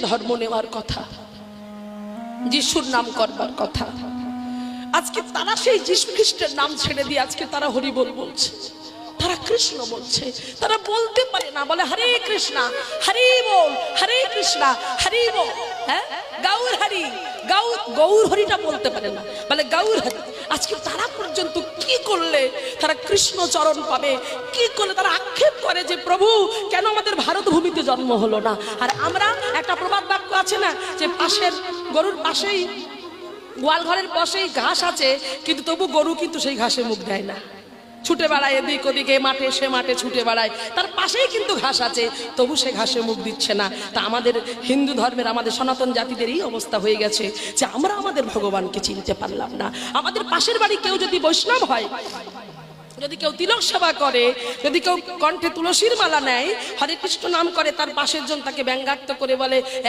ধর্ম নেওয়ার কথা, যিশুর নাম করবার কথা। আজকে তারা সেই যিশু খ্রিস্টের নাম ছেড়ে দিয়ে আজকে তারা হরি বল বলছে, তারা কৃষ্ণ বলছে। তারা বলতে পারে না, বলে হরে কৃষ্ণা হরি বল, হরে কৃষ্ণা হরি বল। হ্যাঁ, গৌর হরি, গৌর হরিটা বলতে পারে না, বলে গৌর হরি। আজকে তারা পর্যন্ত কি করলে তারা কৃষ্ণ চরণ পাবে, কি করলে তারা আক্ষেপ করে যে প্রভু কেন আমাদের ভারত ভূমিতে জন্ম হলো না। আর আমরা একটা প্রবাদ বাক্য আছে না, যে পাশের গরুর পাশেই, গোয়াল ঘরের পাশেই ঘাস আছে, কিন্তু তবু গরু কিন্তু সেই ঘাসে মুখ দেয় না, ছুটে বেড়ায় এদিক ওদিকে, মাঠে সে মাঠে ছুটে বেড়ায়, তার পাশেই কিন্তু ঘাস আছে, তবু সে ঘাসে মুখ দিচ্ছে না। তা আমাদের হিন্দু ধর্মের, আমাদের সনাতন জাতিদের এই অবস্থা হয়ে গেছে যে আমরা আমাদের ভগবানকে চিনতে পারলাম না। আমাদের পাশের বাড়ি কেউ যদি বৈষ্ণব হয়, যদি কেউ তিলক সেবা করে, যদি কেউ কণ্ঠে তুলসীর মালা নেয়, হরে কৃষ্ণ নাম করে, তার পাশের জন তাকে ব্যঙ্গাত্ম করে বলে